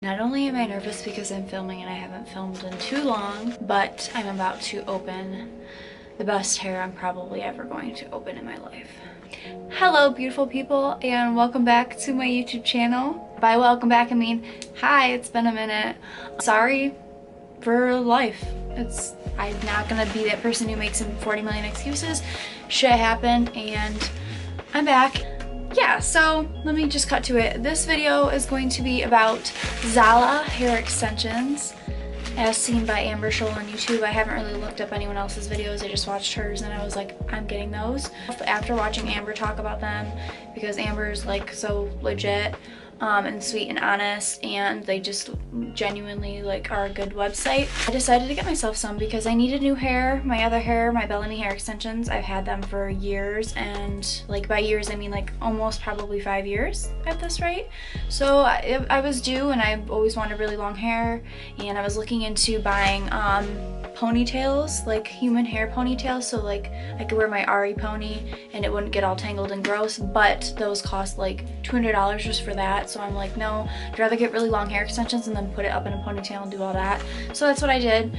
Not only am I nervous because I'm filming and I haven't filmed in too long, but I'm about to open the best hair I'm probably ever going to open in my life. Hello beautiful people, and welcome back to my YouTube channel. By welcome back I mean hi, it's been a minute. Sorry for life. I'm not gonna be that person who makes 40 million excuses. Shit happened and I'm back. Yeah, so let me just cut to it. This video is going to be about Zala hair extensions as seen by Amber Shoal on YouTube. I haven't really looked up anyone else's videos. I just watched hers and I was like, I'm getting those. After watching Amber talk about them, because Amber's like so legit and sweet and honest, and they just genuinely like are a good website, I decided to get myself some because I needed new hair. My other hair, my Bellamy hair extensions, I've had them for years, and like by years I mean like almost probably 5 years at this rate. So I was due, and I always wanted really long hair, and I was looking into buying ponytails, like human hair ponytails, so like I could wear my Ari pony and it wouldn't get all tangled and gross, but those cost like $200 just for that. So I'm like, no, I'd rather get really long hair extensions and then put it up in a ponytail and do all that. So that's what I did.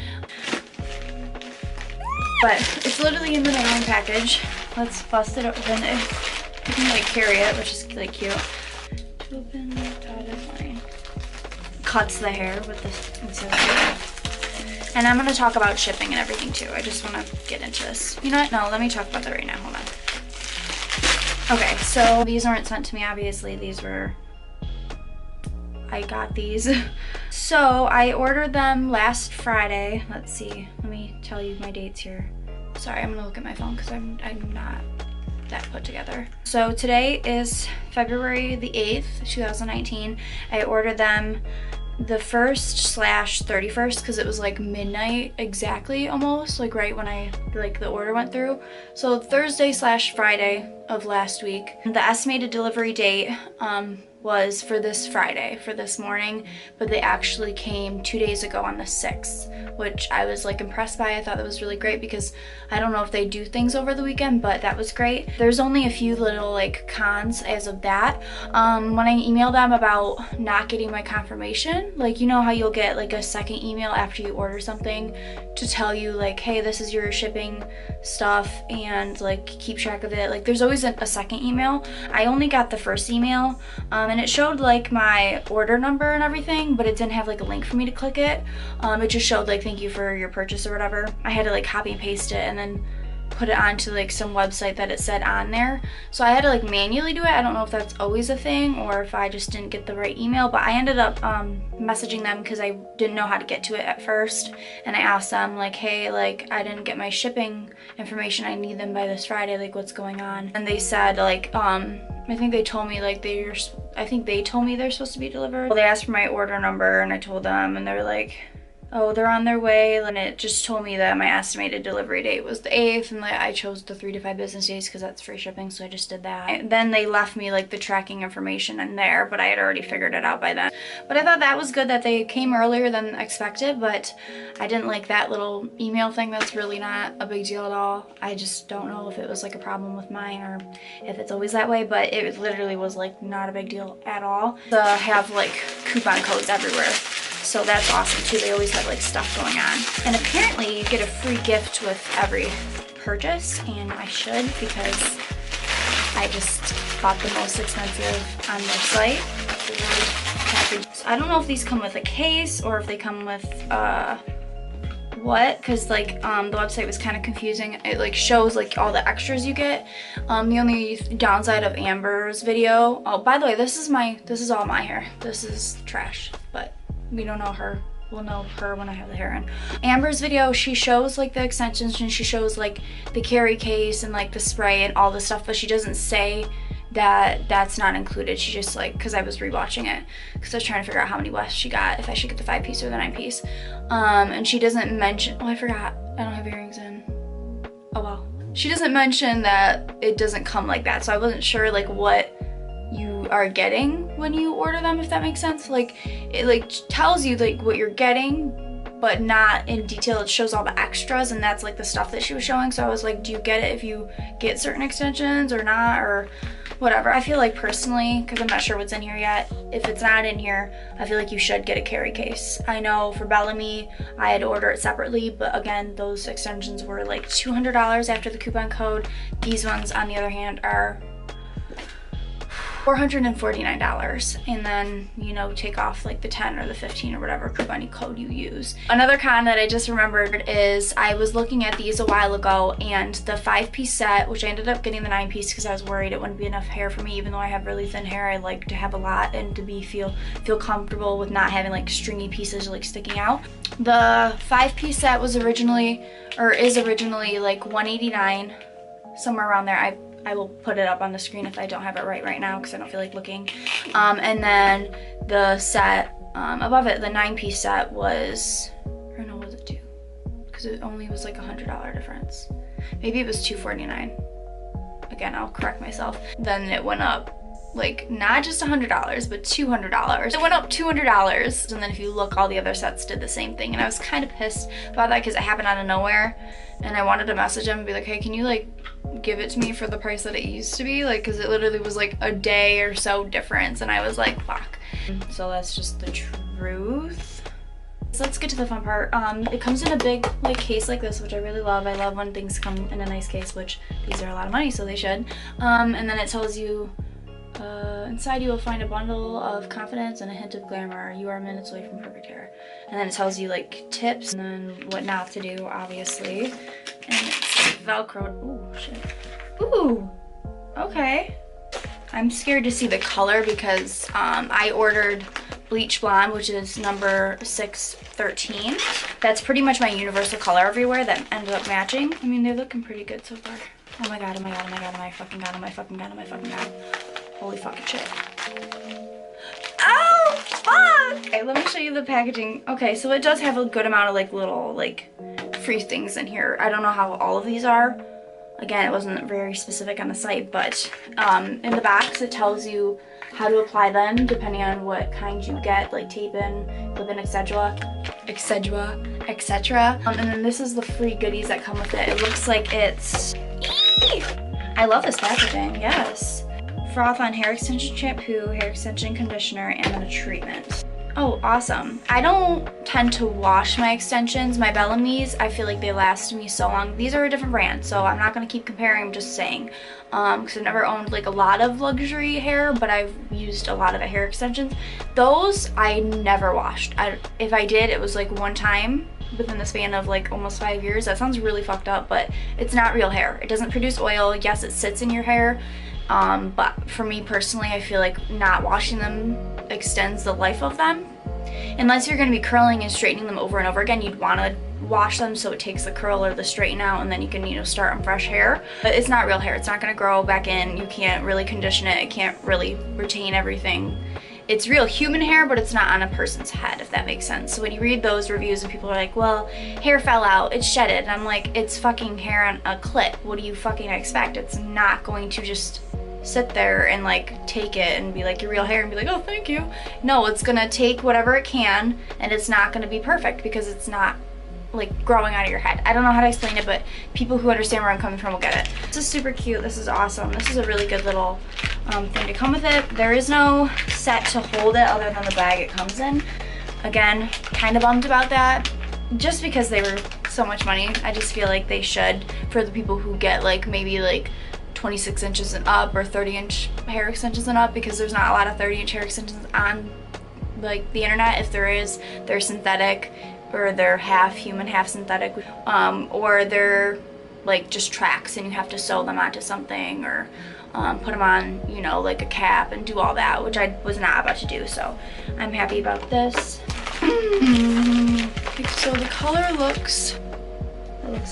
But it's literally in the mailing package. Let's bust it open. You can like carry it, which is like cute. To open the dotted line. Cuts the hair with this. It's so cute. And I'm going to talk about shipping and everything too. I just want to get into this. You know what? No, let me talk about that right now. Hold on. Okay, so these weren't sent to me, obviously. These were... I got these. So I ordered them last Friday. Let's see. Let me tell you my dates here. Sorry, I'm going to look at my phone because I'm not that put together. So today is February the 8th, 2019. I ordered them the 1st/31st because it was like midnight exactly, almost like right when the order went through. So Thursday/Friday of last week. The estimated delivery date was for this Friday, for this morning, but they actually came 2 days ago on the 6th, which I was like impressed by. I thought that was really great because I don't know if they do things over the weekend, but that was great. There's only a few little like cons as of that. When I emailed them about not getting my confirmation, like you know how you'll get like a second email after you order something to tell you like, hey, this is your shipping stuff and like keep track of it. Like there's always a second email. I only got the first email and it showed like my order number and everything, but it didn't have like a link for me to click it. It just showed like thank you for your purchase or whatever. I had to like copy and paste it and then put it onto like some website that it said on there. So I had to like manually do it. I don't know if that's always a thing or if I just didn't get the right email, but I ended up messaging them because I didn't know how to get to it at first. And I asked them like, hey, like I didn't get my shipping information. I need them by this Friday. Like what's going on? And they said like, I think they told me like they're supposed to be delivered. Well, they asked for my order number and I told them, and they're like, oh, they're on their way. And it just told me that my estimated delivery date was the 8th, and I chose the 3 to 5 business days because that's free shipping, so I just did that. And then they left me like the tracking information in there, but I had already figured it out by then. But I thought that was good that they came earlier than expected, but I didn't like that little email thing. That's really not a big deal at all. I just don't know if it was like a problem with mine or if it's always that way, but it literally was like not a big deal at all. They have like coupon codes everywhere. So that's awesome too. They always have like stuff going on. And apparently you get a free gift with every purchase, and I should because I just bought the most expensive on their site. So I don't know if these come with a case or if they come with what, because like the website was kind of confusing. It like shows like all the extras you get. The only downside of Amber's video, oh by the way, this is all my hair. This is trash, but we don't know her. We'll know her when I have the hair in. Amber's video, she shows like the extensions and she shows like the carry case and like the spray and all the stuff, but she doesn't say that that's not included. She just like, because I was rewatching it because I was trying to figure out how many wefts she got, if I should get the 5-piece or the 9-piece. And she doesn't mention, oh I forgot, I don't have earrings in. Oh well. She doesn't mention that it doesn't come like that, so I wasn't sure like what you are getting when you order them, if that makes sense. Like it like tells you like what you're getting, but not in detail. It shows all the extras, and that's like the stuff that she was showing. So I was like, do you get it if you get certain extensions or not, or whatever. I feel like personally, because I'm not sure what's in here yet, if it's not in here, I feel like you should get a carry case. I know for Bellamy, I had to order it separately, but again, those extensions were like $200 after the coupon code. These ones, on the other hand, are $449, and then, you know, take off like the 10 or the 15 or whatever coupon code you use. Another con that I just remembered is I was looking at these a while ago, and the 5-piece set, which I ended up getting the 9-piece because I was worried it wouldn't be enough hair for me. Even though I have really thin hair, I like to have a lot and to feel comfortable with not having like stringy pieces like sticking out. The 5-piece set was originally, or is originally, like $189, somewhere around there. I will put it up on the screen if I don't have it right now because I don't feel like looking. And then the set above it, the 9-piece set was, or no, was it 2? Because it only was like $100 difference. Maybe it was $249. Again, I'll correct myself. Then it went up like not just $100, but $200. It went up $200. And then if you look, all the other sets did the same thing. And I was kind of pissed about that because it happened out of nowhere. And I wanted to message him and be like, hey, can you like give it to me for the price that it used to be? Like, because it literally was like a day or so difference. And I was like, fuck. So that's just the truth. So let's get to the fun part. It comes in a big like case like this, which I really love. I love when things come in a nice case, which these are a lot of money, so they should. And then it tells you, inside you will find a bundle of confidence and a hint of glamour. You are minutes away from perfect hair. And then it tells you like tips and then what not to do, obviously. And it's Velcro. Ooh, shit. Ooh, okay. I'm scared to see the color because I ordered bleach blonde, which is number 613. That's pretty much my universal color everywhere that ended up matching. I mean, they're looking pretty good so far. Oh my god, oh my god, oh my god, oh my fucking god, oh my fucking god, oh my fucking god. Holy fucking shit. Oh, fuck! Okay, let me show you the packaging. Okay, so it does have a good amount of like little like free things in here. I don't know how all of these are. Again, it wasn't very specific on the site, but in the box it tells you how to apply them depending on what kind you get, like tape-in, clip-in, etc. etc. And then this is the free goodies that come with it. It looks like it's... I love this packaging, yes. Froth on hair extension shampoo, hair extension conditioner, and then a treatment. Oh, awesome. I don't tend to wash my extensions. My Bellamy's, I feel like they last me so long. These are a different brand, so I'm not gonna keep comparing, I'm just saying. Because I've never owned like a lot of luxury hair, but I've used a lot of hair extensions. Those I never washed. If I did, it was like one time within the span of like almost 5 years. That sounds really fucked up, but it's not real hair. It doesn't produce oil. Yes, it sits in your hair. But for me personally, I feel like not washing them extends the life of them. Unless you're going to be curling and straightening them over and over again, you'd want to wash them so it takes the curl or the straighten out, and then you can, you know, start on fresh hair. But it's not real hair. It's not going to grow back in. You can't really condition it. It can't really retain everything. It's real human hair, but it's not on a person's head, if that makes sense. So when you read those reviews and people are like, well, hair fell out, it's shedded, and I'm like, it's fucking hair on a clip. What do you fucking expect? It's not going to just sit there and like take it and be like your real hair and be like, oh, thank you. No, it's gonna take whatever it can, and it's not gonna be perfect because it's not like growing out of your head. I don't know how to explain it, but people who understand where I'm coming from will get it. This is super cute. This is awesome. This is a really good little thing to come with it. There is no set to hold it other than the bag it comes in. Again, kind of bummed about that just because they were so much money. I just feel like they should, for the people who get like maybe like 26 inches and up or 30-inch hair extensions and up, because there's not a lot of 30-inch hair extensions on like the internet. If there is, they're synthetic, or they're half human, half synthetic, or they're like just tracks and you have to sew them onto something, or put them on, you know, like a cap and do all that, which I was not about to do. So I'm happy about this. So the color looks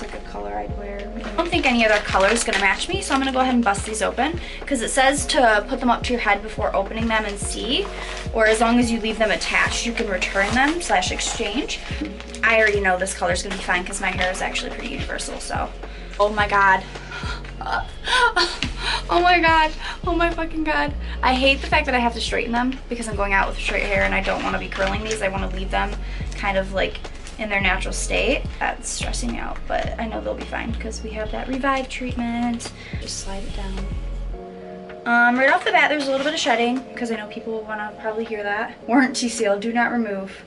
like a color I'd wear. I don't think any other color is gonna match me, so I'm gonna go ahead and bust these open, because it says to put them up to your head before opening them and see, or as long as you leave them attached, you can return them / exchange. I already know this color is gonna be fine because my hair is actually pretty universal, so. Oh my god. Oh my god. Oh my fucking god. I hate the fact that I have to straighten them because I'm going out with straight hair and I don't want to be curling these. I want to leave them kind of like in their natural state. That's stressing me out, but I know they'll be fine because we have that Revive treatment. Just slide it down. Right off the bat, there's a little bit of shedding because I know people will want to probably hear that. Warranty seal, do not remove.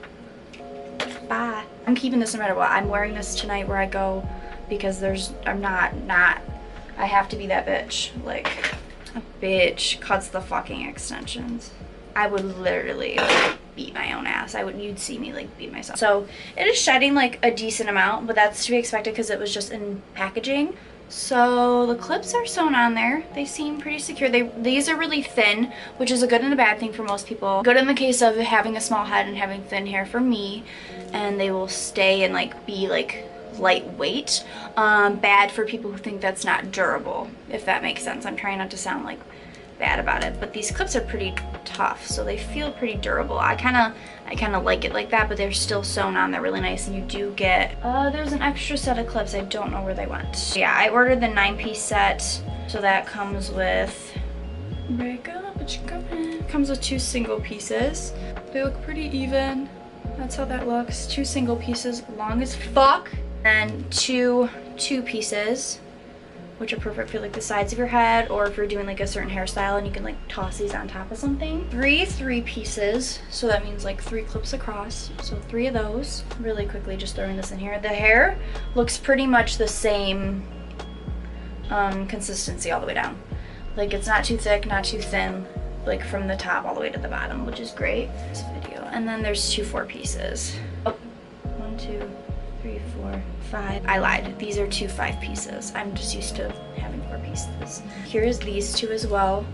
Bye. I'm keeping this no matter what. I'm wearing this tonight where I go because I'm not, I have to be that bitch. Like, a bitch cuts the fucking extensions. I would literally beat my own ass. You'd see me like beat myself. So it is shedding like a decent amount, but that's to be expected because it was just in packaging. So the clips are sewn on there. They seem pretty secure. These are really thin, which is a good and a bad thing for most people. Good in the case of having a small head and having thin hair for me, and they will stay and like be like lightweight. Bad for people who think that's not durable, if that makes sense. I'm trying not to sound like bad about it, but these clips are pretty tough, so they feel pretty durable. I kind of like it like that, but they're still sewn on. They're really nice, and you do get there's an extra set of clips. I don't know where they went. Yeah, I ordered the 9-piece set, so that comes with comes with 2 single pieces. They look pretty even. That's how that looks. 2 single pieces, long as fuck, and 2 pieces, which are perfect for like the sides of your head, or if you're doing like a certain hairstyle and you can like toss these on top of something. 3 pieces, so that means like 3 clips across, so 3 of those. Really quickly, just throwing this in here. The hair looks pretty much the same consistency all the way down. Like, it's not too thick, not too thin, like from the top all the way to the bottom, which is great. This video. And then there's 2 4 pieces. Oh, 1 2 3 4 5. I lied. These are 2 5 pieces. I'm just used to having 4 pieces. Here's these 2 as well.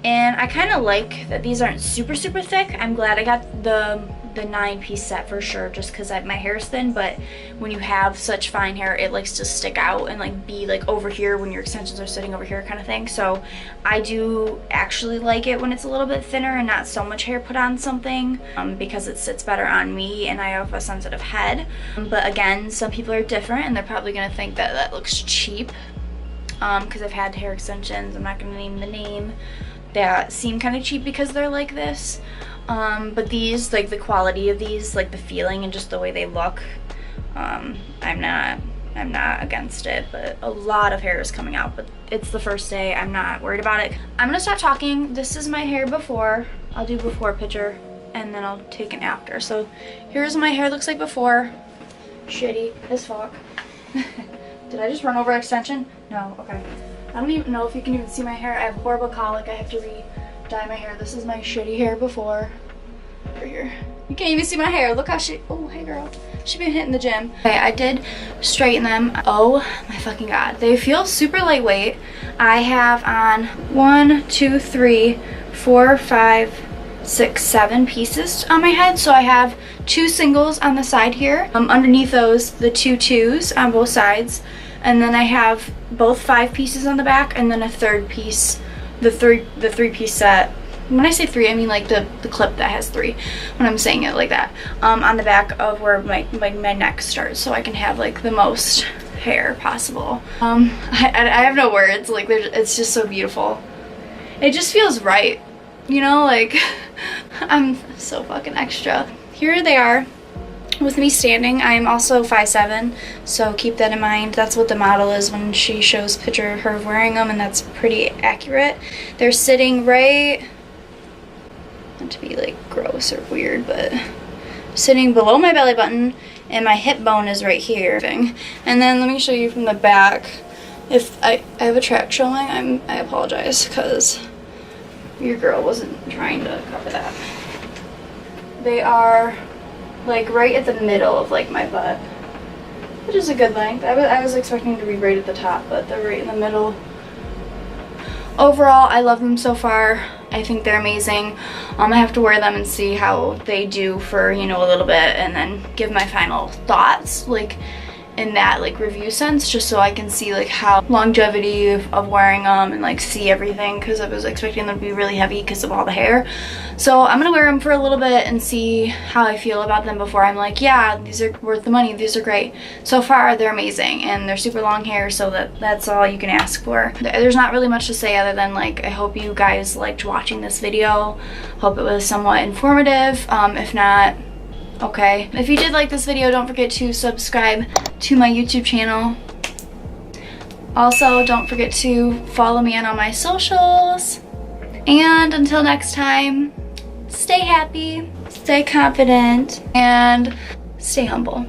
And I kind of like that these aren't super thick. I'm glad I got the 9-piece set for sure, just because my hair is thin, but when you have such fine hair, it likes to stick out and like be like over here when your extensions are sitting over here kind of thing. So I do actually like it when it's a little bit thinner and not so much hair put on something, because it sits better on me and I have a sensitive head. But again, some people are different and they're probably gonna think that that looks cheap, because I've had hair extensions, I'm not gonna name the name, that seem kind of cheap because they're like this. But these, like the quality of these, like the feeling and just the way they look, I'm not against it. But a lot of hair is coming out, but it's the first day. I'm not worried about it. I'm gonna stop talking. This is my hair before. I'll do before picture and then I'll take an after. So here's what my hair looks like before. Shitty as fuck. Did I just run over an extension? No, okay. I don't even know if you can even see my hair. I have horrible colic. I have to re-dye my hair. This is my shitty hair before. Over here. You can't even see my hair. Look how oh, hey girl. She's been hitting the gym. Okay, I did straighten them. Oh my fucking god. They feel super lightweight. I have on 1, 2, 3, 4, 5, 6, 7 pieces on my head. So I have 2 singles on the side here. Underneath those, the 2 2s on both sides. And then I have both 5 pieces on the back, and then a 3rd piece, the 3-piece set. When I say 3, I mean like the clip that has 3, when I'm saying it like that, on the back of where my neck starts, so I can have like the most hair possible. I have no words, like it's just so beautiful. It just feels right, you know, like I'm so fucking extra. Here they are. With me standing. I am also 5'7", so keep that in mind. That's what the model is when she shows a picture of her wearing them, and that's pretty accurate. They're sitting right, not to be like gross or weird, but sitting below my belly button, and my hip bone is right here. And then let me show you from the back. If I have a track showing, I apologize, because your girl wasn't trying to cover that. They are like right at the middle of like my butt, which is a good length. I was expecting to be right at the top, but they're right in the middle. Overall, I love them so far. I think they're amazing. I have to wear them and see how they do for, you know, a little bit, and then give my final thoughts, like in that like review sense, just so I can see like how longevity of wearing them and like see everything, because I was expecting them to be really heavy because of all the hair. So I'm gonna wear them for a little bit and see how I feel about them before I'm like, yeah, these are worth the money, these are great. So far they're amazing, and they're super long hair, so that's all you can ask for. There's not really much to say other than like, I hope you guys liked watching this video. Hope it was somewhat informative. If not, okay. If you did like this video, don't forget to subscribe to my YouTube channel. Also, don't forget to follow me on all my socials. And until next time, stay happy, stay confident, and stay humble.